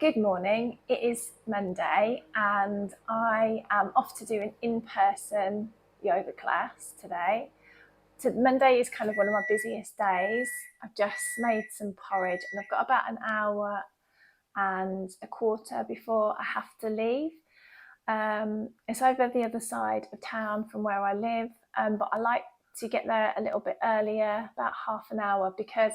Good morning. It is Monday and I am off to do an in-person yoga class today. Monday is kind of one of my busiest days. I've just made some porridge and I've got about an hour and a quarter before I have to leave. It's over the other side of town from where I live, but I like to get there a little bit earlier, about half an hour, because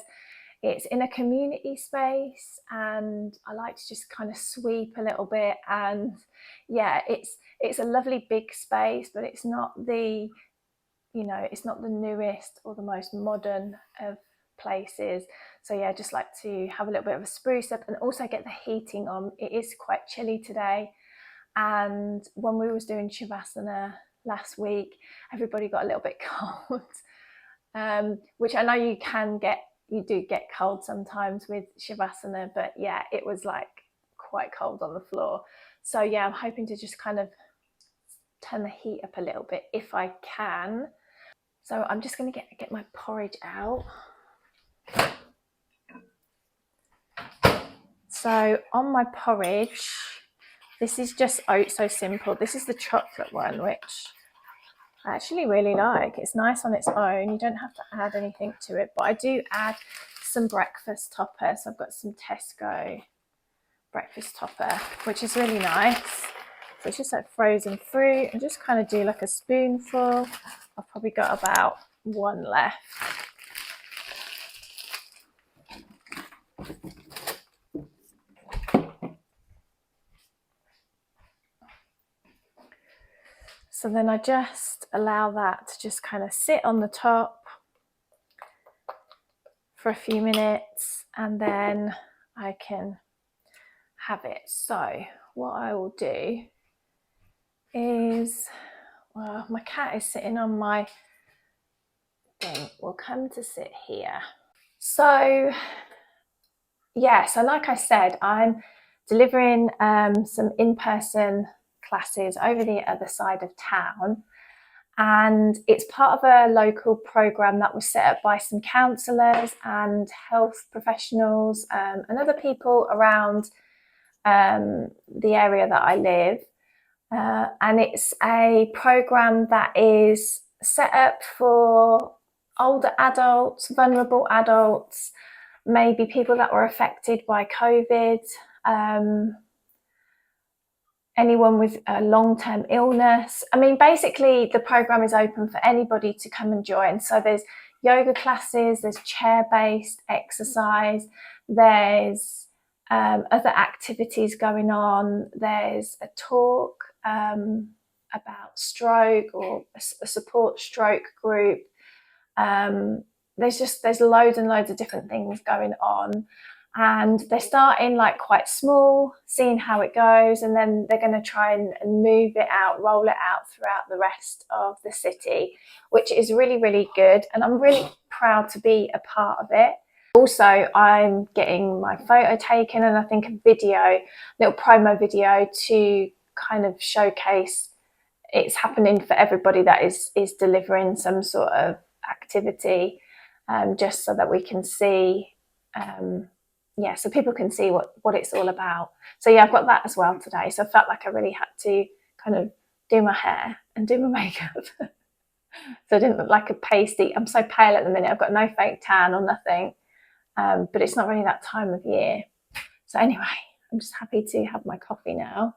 it's in a community space and I like to just kind of sweep a little bit. And yeah, it's a lovely big space, but it's not the it's not the newest or the most modern of places. So yeah, I just like to have a little bit of a spruce up and also get the heating on. It is quite chilly today, and when we was doing Shavasana last week, everybody got a little bit cold, which I know you do get cold sometimes with Shavasana, but yeah, it was like quite cold on the floor. So yeah, I'm hoping to just kind of turn the heat up a little bit if I can. So I'm just going to get my porridge out. So on my porridge, this is just so simple. This is the chocolate one, which I actually really like. It's nice on its own. You don't have to add anything to it, but I do add some breakfast topper. So I've got some Tesco breakfast topper, which is really nice. So it's just like frozen fruit, and just kind of do like a spoonful. I've probably got about one left. So then I just allow that to just kind of sit on the top for a few minutes, and then I can have it. So what I will do is, well, my cat is sitting on my thing. We'll come to sit here. So yeah, so like I said, I'm delivering some in-person classes over the other side of town, and it's part of a local program that was set up by some counsellors and health professionals and other people around the area that I live, and it's a program that is set up for older adults, vulnerable adults, maybe people that were affected by COVID, anyone with a long-term illness. I mean, basically the program is open for anybody to come and join. So there's yoga classes, there's chair-based exercise, there's other activities going on, there's a talk about stroke or a support stroke group. There's loads and loads of different things going on, and they're starting like quite small, seeing how it goes, and then they're going to try and move it out, roll it out throughout the rest of the city, which is really, really good, and I'm really proud to be a part of it. Also, I'm getting my photo taken, and I think a little promo video to kind of showcase it's happening for everybody that is delivering some sort of activity, just so that we can see, so people can see what it's all about. So yeah, I've got that as well today. So I felt like I really had to kind of do my hair and do my makeup. So I didn't look like a pasty. I'm so pale at the minute. I've got no fake tan or nothing, but it's not really that time of year. So anyway, I'm just happy to have my coffee now.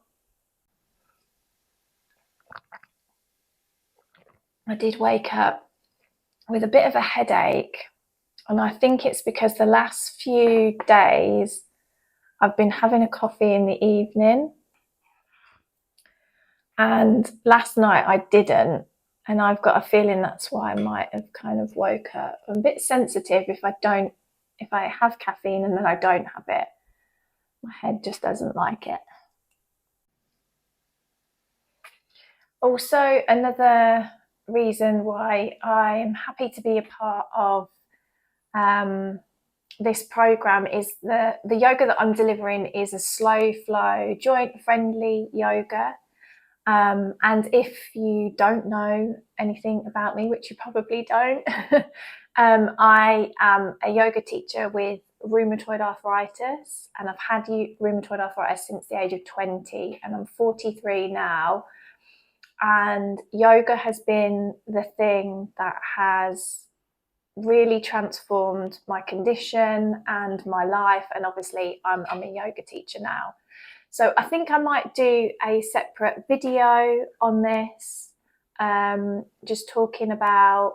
I did wake up with a bit of a headache, and I think it's because the last few days I've been having a coffee in the evening, and last night I didn't, and I've got a feeling that's why I might have kind of woke up. I'm a bit sensitive if I have caffeine and then I don't have it. My head just doesn't like it. Also, another reason why I'm happy to be a part of this program is the yoga that I'm delivering is a slow flow, joint friendly yoga. And if you don't know anything about me, which you probably don't, I am a yoga teacher with rheumatoid arthritis, and I've had rheumatoid arthritis since the age of 20, and I'm 43 now. And yoga has been the thing that has really transformed my condition and my life. And obviously I'm a yoga teacher now. So I think I might do a separate video on this, just talking about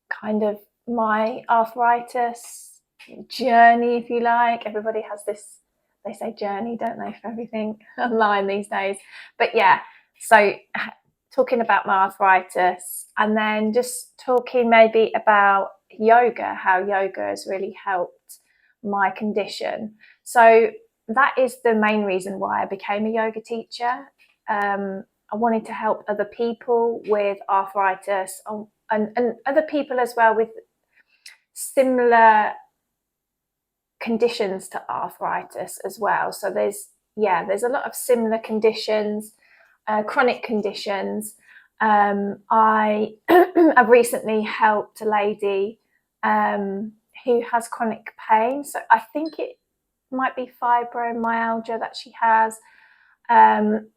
kind of my arthritis journey, if you like. Everybody has this, they say journey, don't they, for everything online these days. But yeah, so talking about my arthritis, and then just talking maybe about yoga, how yoga has really helped my condition. So that is the main reason why I became a yoga teacher. I wanted to help other people with arthritis, and other people as well with similar conditions to arthritis as well. So there's a lot of similar conditions, chronic conditions. I I've recently helped a lady who has chronic pain. So I think it might be fibromyalgia that she has. And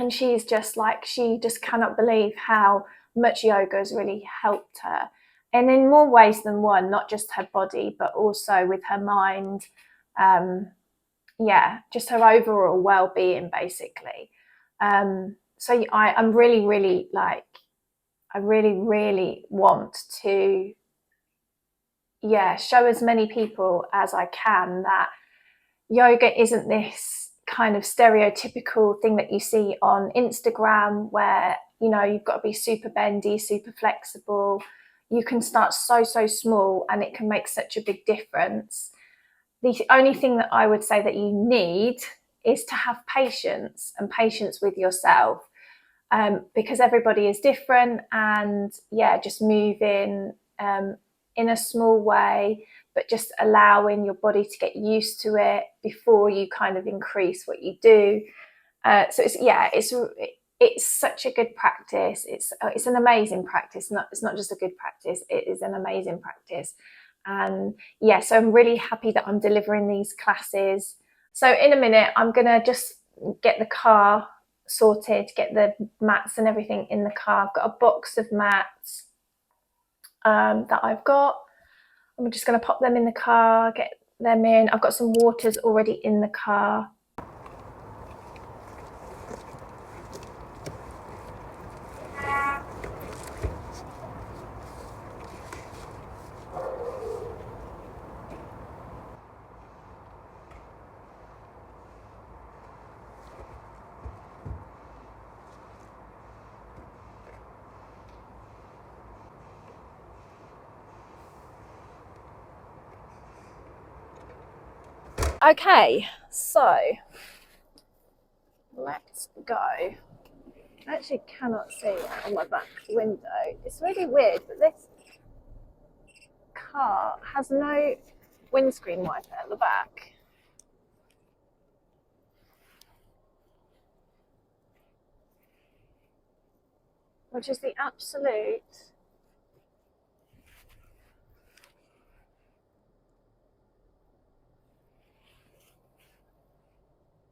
she's just like, she just cannot believe how much yoga has really helped her. And in more ways than one, not just her body, but also with her mind. Just her overall well-being, basically. So I'm really like, I really want to, show as many people as I can that yoga isn't this kind of stereotypical thing that you see on Instagram where, you know, you've got to be super bendy, super flexible. You can start so small and it can make such a big difference. The only thing that I would say that you need is to have patience with yourself, because everybody is different, and just moving in a small way, but just allowing your body to get used to it before you kind of increase what you do. So it's such a good practice. It's an amazing practice. It's not just a good practice. It is an amazing practice. And so I'm really happy that I'm delivering these classes. So in a minute, I'm gonna just get the car sorted, get the mats and everything in the car. I've got a box of mats that I've got. I'm just going to pop them in the car, get them in. I've got some waters already in the car. Okay, so let's go. I actually cannot see on my back window. It's really weird, but this car has no windscreen wiper at the back. Which is the absolute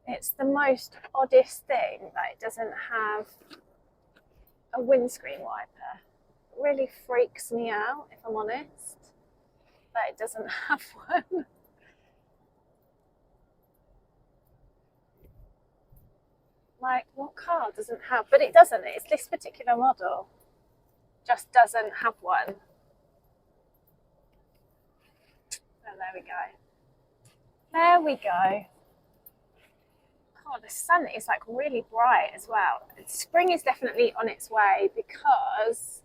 it's the most oddest thing that it doesn't have a windscreen wiper. It really freaks me out, if I'm honest, that it doesn't have one. Like, what car doesn't have? But it doesn't. It's this particular model just doesn't have one. Oh, there we go. There we go. Oh, the sun is like really bright as well. Spring is definitely on its way because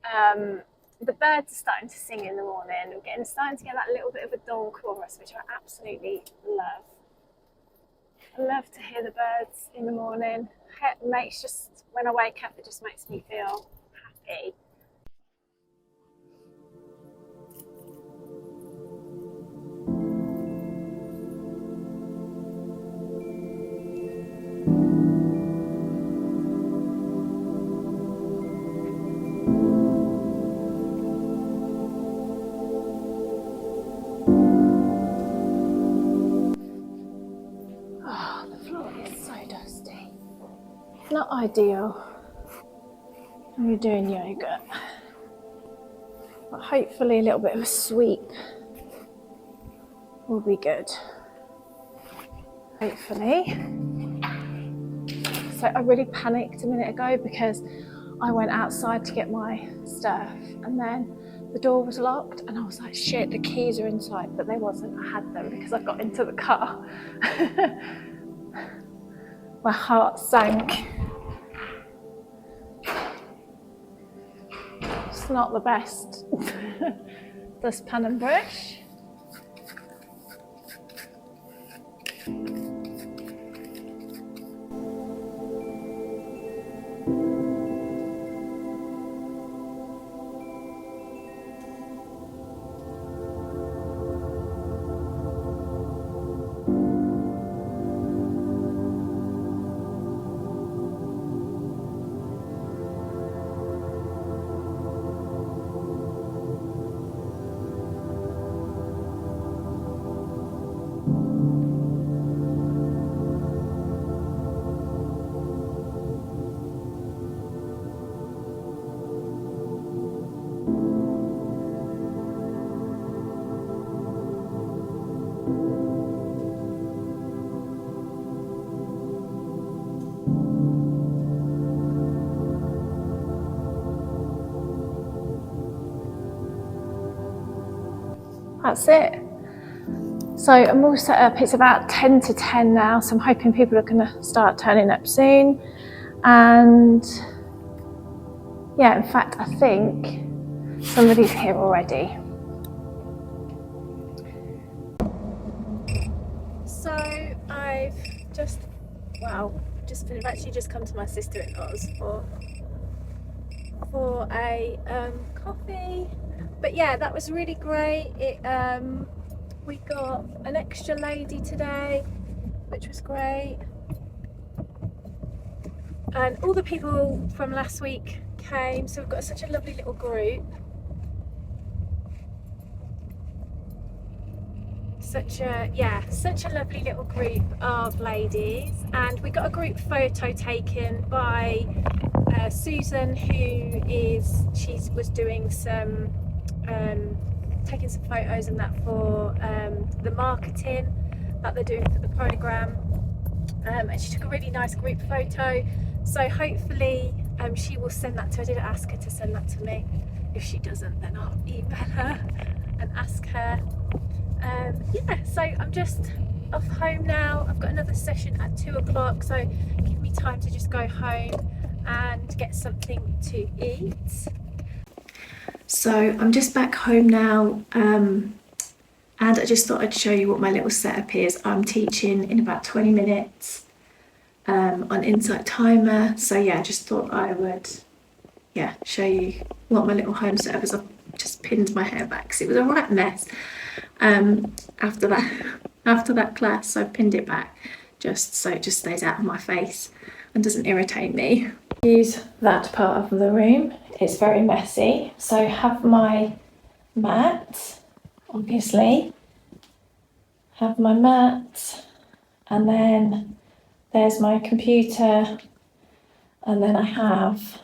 the birds are starting to sing in the morning. We're starting to get that little bit of a dawn chorus, which I absolutely love. I love to hear the birds in the morning. It makes just, when I wake up, it just makes me feel happy. not ideal when you're doing yoga, but hopefully a little bit of a sweep will be good. Hopefully. So I really panicked a minute ago because I went outside to get my stuff and then the door was locked and I was like, shit, the keys are inside, but they wasn't. I had them because I got into the car. My heart sank. It's not the best. Dustpan and brush. That's it. So I'm all set up. It's about 10 to 10 now, so I'm hoping people are going to start turning up soon. And yeah, in fact, I think somebody's here already. So I've actually just come to my sister-in-law's for a coffee. But yeah, that was really great. We got an extra lady today, which was great. And all the people from last week came, so we've got such a lovely little group. Such a lovely little group of ladies. And we got a group photo taken by Susan, she was doing some taking some photos and that for the marketing that they're doing for the program, and she took a really nice group photo, so hopefully she will send that to, I did ask her to send that to me. If she doesn't, then I'll email her and ask her. Yeah, so I'm just off home now. I've got another session at 2 o'clock, so give me time to just go home and get something to eat. So I'm just back home now, and I just thought I'd show you what my little setup is. I'm teaching in about 20 minutes on Insight Timer, so yeah, I just thought I would show you what my little home setup is. I've just pinned my hair back because it was a right mess after that class, so I've pinned it back just so it just stays out of my face and doesn't irritate me. Use that part of the room. It's very messy, so I have my mat, obviously, have my mat, and then there's my computer, and then I have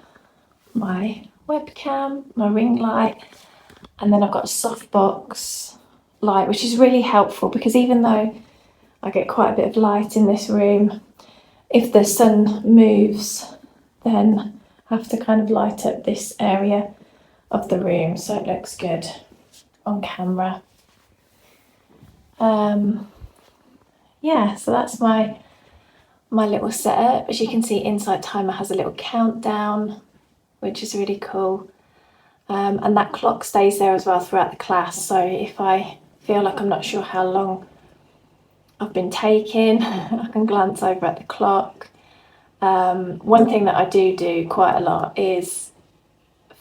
my webcam, my ring light, and then I've got a softbox light, which is really helpful because even though I get quite a bit of light in this room, if the sun moves, then I have to kind of light up this area of the room so it looks good on camera. Yeah, so that's my little setup. As you can see, Insight Timer has a little countdown, which is really cool. And that clock stays there as well throughout the class, so if I feel like I'm not sure how long I've been taking, I can glance over at the clock. One thing that I do quite a lot is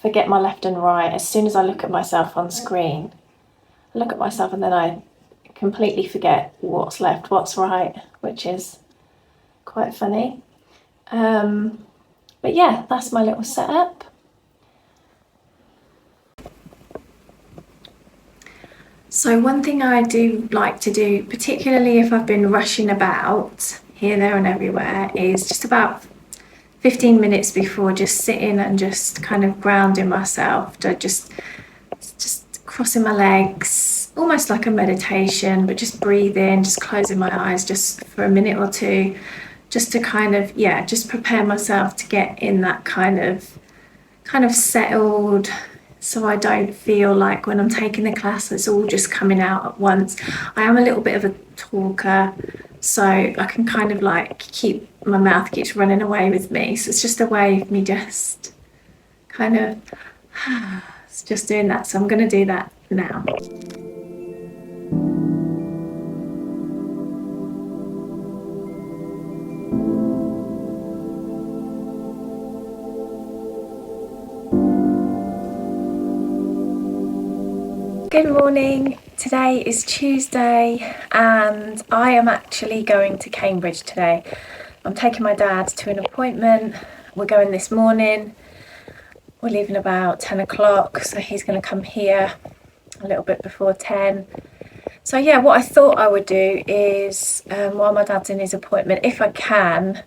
forget my left and right. As soon as I look at myself on screen, I look at myself and then I completely forget what's left, what's right, which is quite funny. But yeah, that's my little setup. So one thing I do like to do, particularly if I've been rushing about here, there and everywhere, is just about 15 minutes before, just sitting and just kind of grounding myself, to just crossing my legs, almost like a meditation, but just breathing, just closing my eyes just for a minute or two, just to kind of, just prepare myself to get in that kind of settled, so I don't feel like when I'm taking the class it's all just coming out at once. I am a little bit of a talker, so I can kind of like my mouth keeps running away with me, so it's just a way of me just kind of just doing that. So I'm going to do that now. Good morning. Today is Tuesday and I am actually going to Cambridge today. I'm taking my dad to an appointment. We're going this morning. We're leaving about 10 o'clock, so he's going to come here a little bit before 10. So yeah, what I thought I would do is, while my dad's in his appointment, if I can,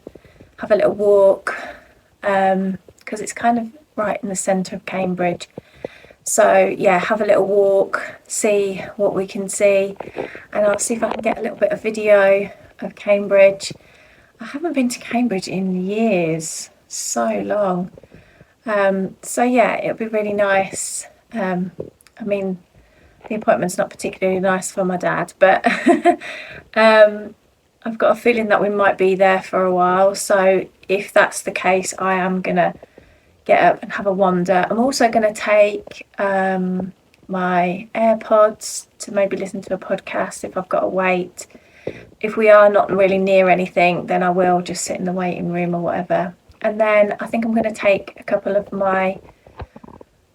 have a little walk, because it's kind of right in the centre of Cambridge. So yeah, have a little walk, see what we can see, and I'll see if I can get a little bit of video of Cambridge. I haven't been to Cambridge in years, so long. So yeah, it'll be really nice. I mean, the appointment's not particularly nice for my dad, but I've got a feeling that we might be there for a while. So if that's the case, I am gonna get up and have a wander. I'm also going to take my AirPods to maybe listen to a podcast if I've got to wait. If we are not really near anything, then I will just sit in the waiting room or whatever. And then I think I'm going to take a couple of my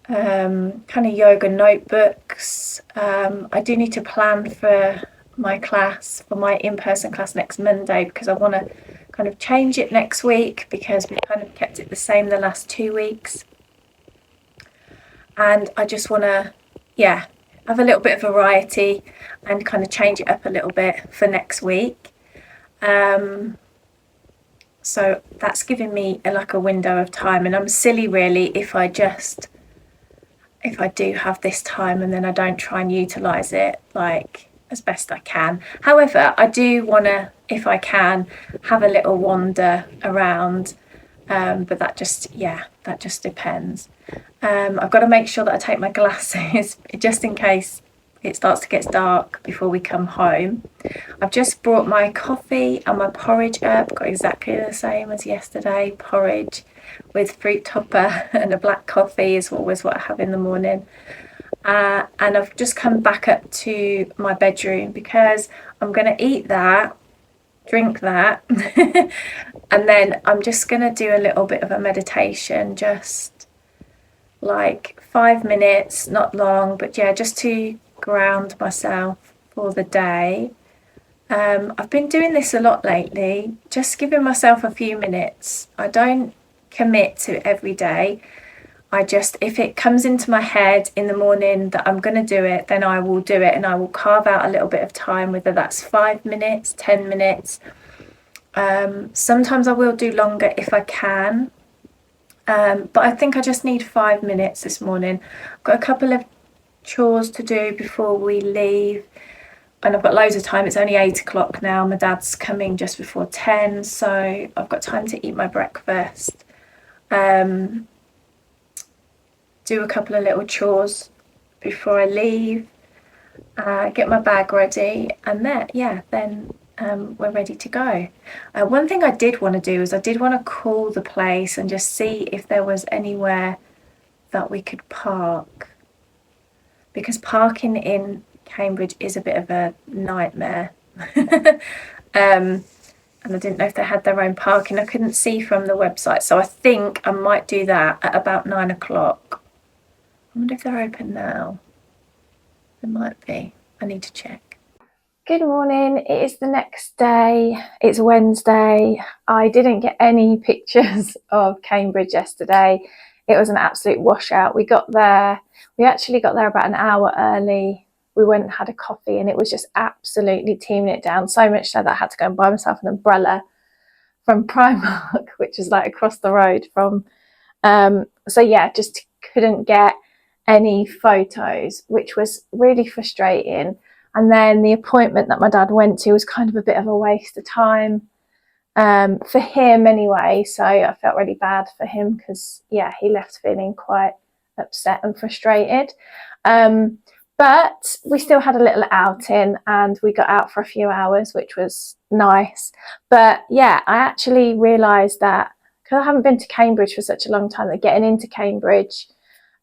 kind of yoga notebooks. I do need to plan for my class, for my in-person class next Monday, because I want to kind of change it next week, because we've kind of kept it the same the last 2 weeks. And I just want to, have a little bit of variety and kind of change it up a little bit for next week. So that's giving me like a window of time, and I'm silly really if I do have this time and then I don't try and utilise it like as best I can. However, I do want to, if I can, have a little wander around, but that just depends. I've got to make sure that I take my glasses just in case it starts to get dark before we come home. I've just brought my coffee and my porridge up, got exactly the same as yesterday, porridge with fruit topper and a black coffee is always what I have in the morning. And I've just come back up to my bedroom because I'm going to eat that, drink that, and then I'm just going to do a little bit of a meditation, just like 5 minutes, not long, but yeah, just to ground myself for the day. I've been doing this a lot lately, just giving myself a few minutes. I don't commit to every day. If it comes into my head in the morning that I'm going to do it, then I will do it, and I will carve out a little bit of time, whether that's 5 minutes, 10 minutes. Sometimes I will do longer if I can, but I think I just need 5 minutes this morning. I've got a couple of chores to do before we leave, and I've got loads of time. It's only 8 o'clock now. My dad's coming just before 10, so I've got time to eat my breakfast. Do a couple of little chores before I leave, get my bag ready, and then we're ready to go. One thing I did want to do is I did want to call the place and just see if there was anywhere that we could park, because parking in Cambridge is a bit of a nightmare. And I didn't know if they had their own parking. I couldn't see from the website, so I think I might do that at about 9 o'clock. I wonder if they're open now. They might be. I need to check. Good morning. It is the next day. It's Wednesday. I didn't get any pictures of Cambridge yesterday. It was an absolute washout. We actually got there about an hour early. We went and had a coffee, and it was just absolutely teeming it down, so much so that I had to go and buy myself an umbrella from Primark, which is like across the road from. So yeah, just couldn't get any photos, which was really frustrating. And then the appointment that my dad went to was kind of a bit of a waste of time, for him anyway. So I felt really bad for him because, yeah, he left feeling quite upset and frustrated. But we still had a little outing and we got out for a few hours, which was nice. But yeah, I actually realised that because I haven't been to Cambridge for such a long time, that getting into Cambridge,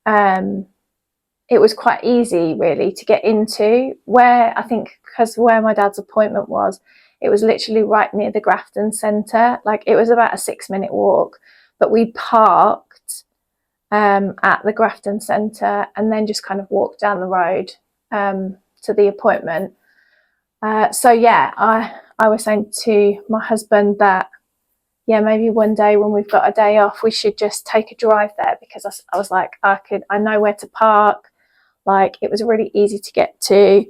it was quite easy really to get into, where I think because where my dad's appointment was, it was literally right near the Grafton Centre. Like it was about a 6-minute walk, but we parked at the Grafton Centre and then just kind of walked down the road to the appointment. So yeah, I was saying to my husband that, yeah, maybe one day when we've got a day off, we should just take a drive there, because I was like, I know where to park. Like it was really easy to get to.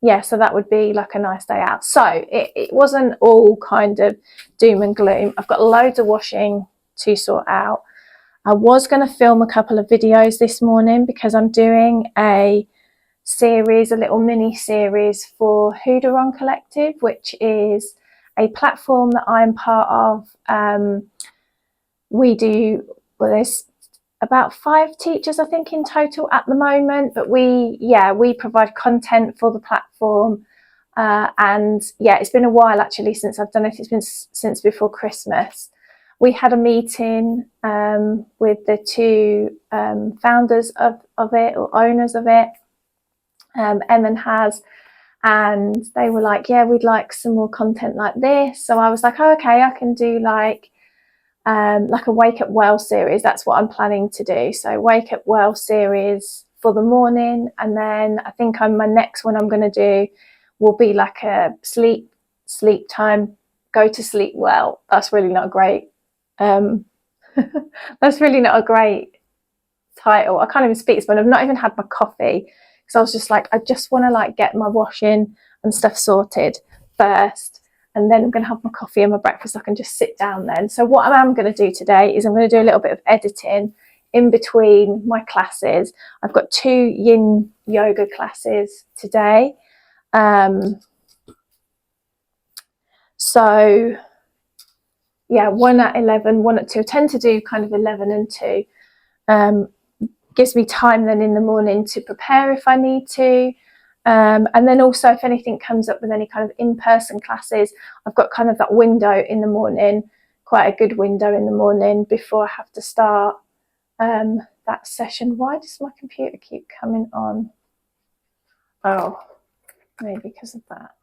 Yeah, so that would be like a nice day out. So it wasn't all kind of doom and gloom. I've got loads of washing to sort out. I was going to film a couple of videos this morning because I'm doing a series, a little mini series for Hooderon Collective, which is a platform that I'm part of. There's about 5 teachers, I think, in total at the moment, but we provide content for the platform. And yeah, it's been a while actually since I've done it. It's been since before Christmas. We had a meeting with the 2 founders of it, or owners of it, Em and Haz, and they were like, yeah, we'd like some more content like this. So I was like, oh, okay, I can do like a Wake Up Well series. That's what I'm planning to do. So Wake Up Well series for the morning, and then I think my next one I'm going to do will be like a sleep time, go to sleep well. That's really not a great that's really not a great title. I can't even speak this one. I've not even had my coffee because I was just like, I just want to like get my washing and stuff sorted first, and then I'm going to have my coffee and my breakfast. I can just sit down then. So what I am going to do today is I'm going to do a little bit of editing in between my classes. I've got 2 yin yoga classes today. So yeah, one at 11, one at 2. I tend to do kind of 11 and 2. Gives me time then in the morning to prepare if I need to. And then also if anything comes up with any kind of in-person classes, I've got kind of that window in the morning, quite a good window in the morning before I have to start that session. Why does my computer keep coming on? Oh, maybe because of that.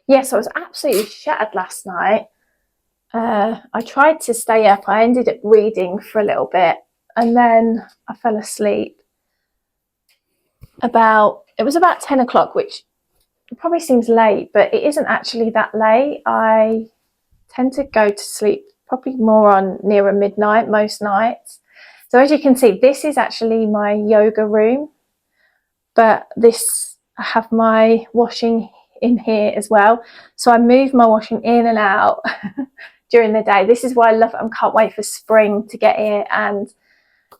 Yeah, so I was absolutely shattered last night. I tried to stay up. I ended up reading for a little bit, and then I fell asleep. It was about 10 o'clock, which probably seems late, but it isn't actually that late. I tend to go to sleep probably more on nearer midnight most nights. So as you can see, this is actually my yoga room, but I have my washing in here as well. So I move my washing in and out during the day. This is why I love it. I can't wait for spring to get here, and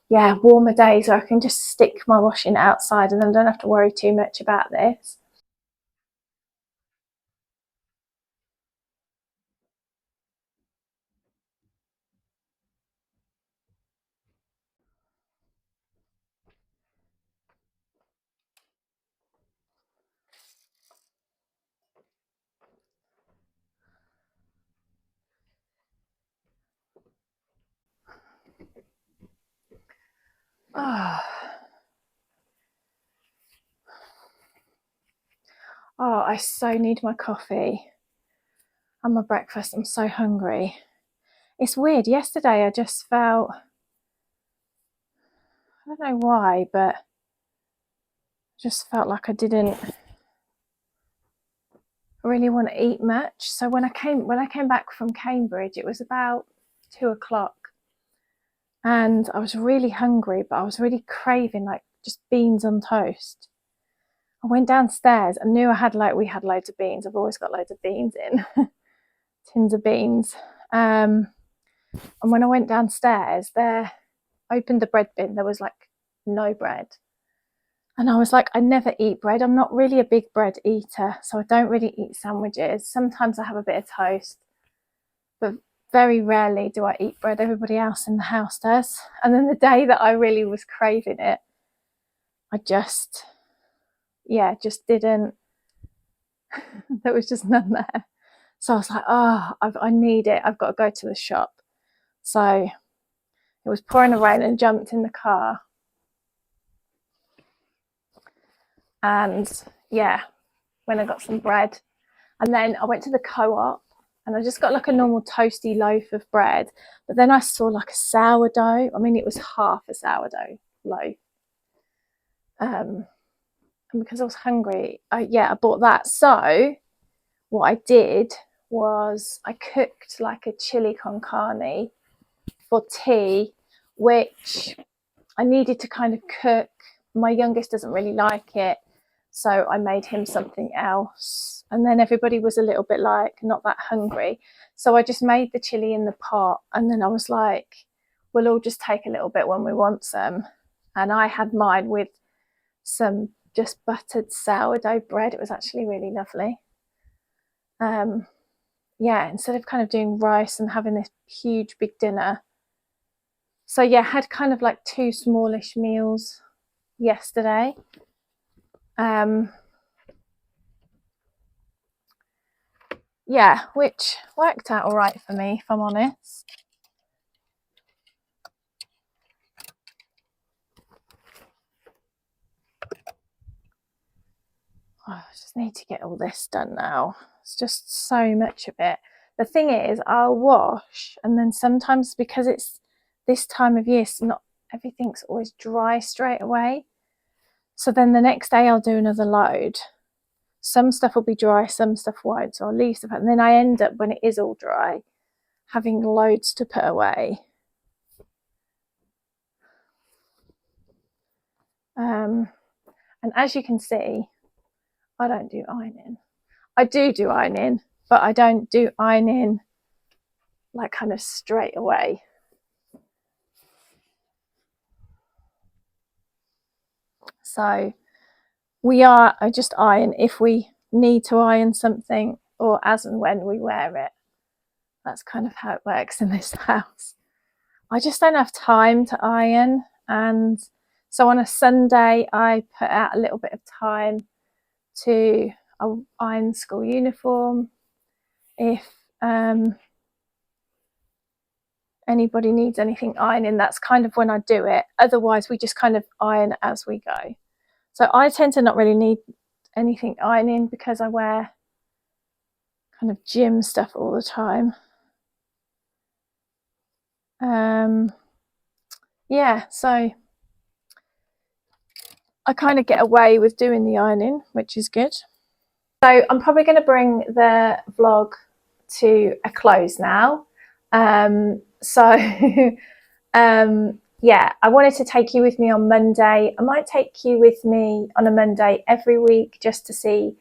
yeah, warmer days where I can just stick my washing outside and then I don't have to worry too much about this. Oh, I so need my coffee and my breakfast. I'm so hungry. It's weird. Yesterday I just felt, I don't know why, but I just felt like I didn't really want to eat much. So when I came back from Cambridge, it was about 2 o'clock, and I was really hungry, but I was really craving like just beans on toast. I went downstairs. I knew we had loads of beans. I've always got loads of beans in tins of beans. And when I went downstairs, opened the bread bin. There was like no bread. And I was like, I never eat bread. I'm not really a big bread eater, so I don't really eat sandwiches. Sometimes I have a bit of toast, but very rarely do I eat bread. Everybody else in the house does. And then the day that I really was craving it, I just didn't. There was just none there. So I was like, oh, I need it. I've got to go to the shop. So it was pouring rain and jumped in the car. And yeah, when I got some bread. And then I went to the co-op and I just got like a normal toasty loaf of bread. But then I saw like a sourdough. I mean, it was half a sourdough loaf. And because I was hungry, I bought that. So what I did was I cooked like a chili con carne for tea, which I needed to kind of cook. My youngest doesn't really like it, so I made him something else. And then everybody was a little bit like not that hungry. So I just made the chili in the pot, and then I was like, we'll all just take a little bit when we want some. And I had mine with some just buttered sourdough bread. It was actually really lovely. Instead of kind of doing rice and having this huge big dinner. So yeah, had kind of like 2 smallish meals yesterday. Which worked out all right for me, if I'm honest. I just need to get all this done now. It's just so much of it. The thing is, I'll wash, and then sometimes because it's this time of year, not everything's always dry straight away. So then the next day I'll do another load. Some stuff will be dry, some stuff won't. So I'll leave stuff, and then I end up, when it is all dry, having loads to put away. And as you can see, I don't do ironing. I do ironing, but I don't do ironing like kind of straight away. So I just iron if we need to iron something, or as and when we wear it. That's kind of how it works in this house. I just don't have time to iron, and so on a Sunday I put out a little bit of time to iron school uniform. If anybody needs anything ironing, that's kind of when I do it. Otherwise we just kind of iron as we go. So I tend to not really need anything ironing because I wear kind of gym stuff all the time. So I kind of get away with doing the ironing, which is good. So I'm probably going to bring the vlog to a close now. I wanted to take you with me on Monday. I might take you with me on a Monday every week just to see,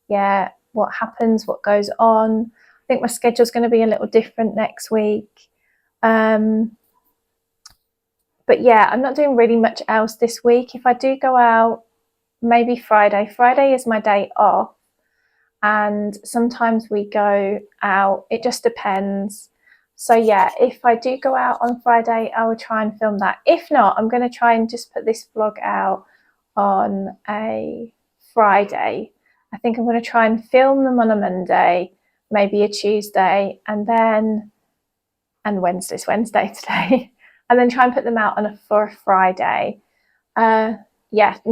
what happens, what goes on. I think my schedule's going to be a little different next week. But yeah, I'm not doing really much else this week. If I do go out, maybe Friday. Friday is my day off. And sometimes we go out. It just depends. So yeah, if I do go out on Friday, I will try and film that. If not, I'm going to try and just put this vlog out on a Friday. I think I'm going to try and film them on a Monday, maybe a Tuesday, and Wednesday today. And then try and put them out for a Friday. And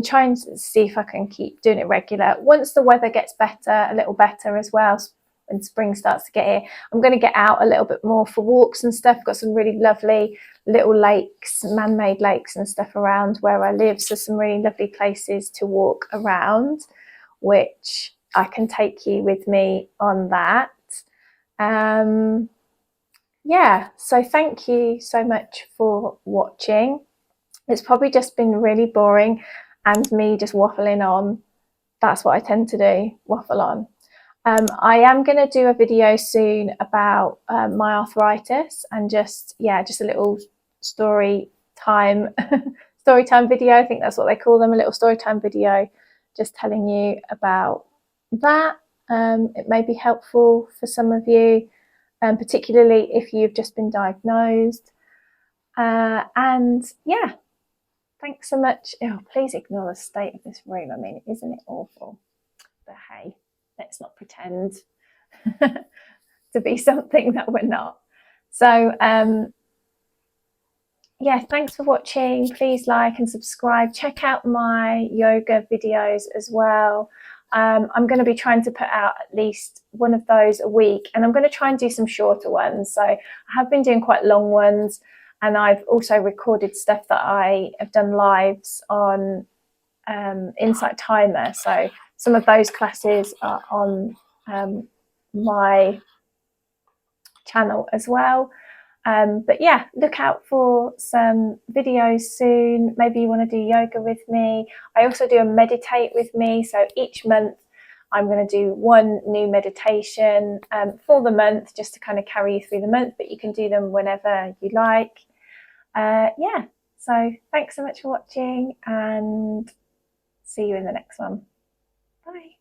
try and see if I can keep doing it regular. Once the weather gets better, a little better as well, when spring starts to get here, I'm going to get out a little bit more for walks and stuff. Got some really lovely little lakes, man-made lakes and stuff around where I live. So some really lovely places to walk around, which I can take you with me on that. So thank you so much for watching. It's probably just been really boring and me just waffling on that's what I tend to do, waffle on. I am going to do a video soon about my arthritis, and just a little story time video. I think that's what they call them, a little story time video, just telling you about that. It may be helpful for some of you, particularly if you've just been diagnosed. And yeah, thanks so much. Oh, please ignore the state of this room. I mean, isn't it awful? But hey, let's not pretend to be something that we're not. So yeah, thanks for watching. Please like and subscribe. Check out my yoga videos as well. I'm going to be trying to put out at least one of those a week, and I'm going to try and do some shorter ones. So I have been doing quite long ones, and I've also recorded stuff that I have done lives on Insight Timer. So some of those classes are on my channel as well. But yeah, look out for some videos soon. Maybe you want to do yoga with me. I also do a meditate with me. So each month I'm going to do one new meditation for the month, just to kind of carry you through the month, but you can do them whenever you like. Yeah, so thanks so much for watching, and see you in the next one. Bye.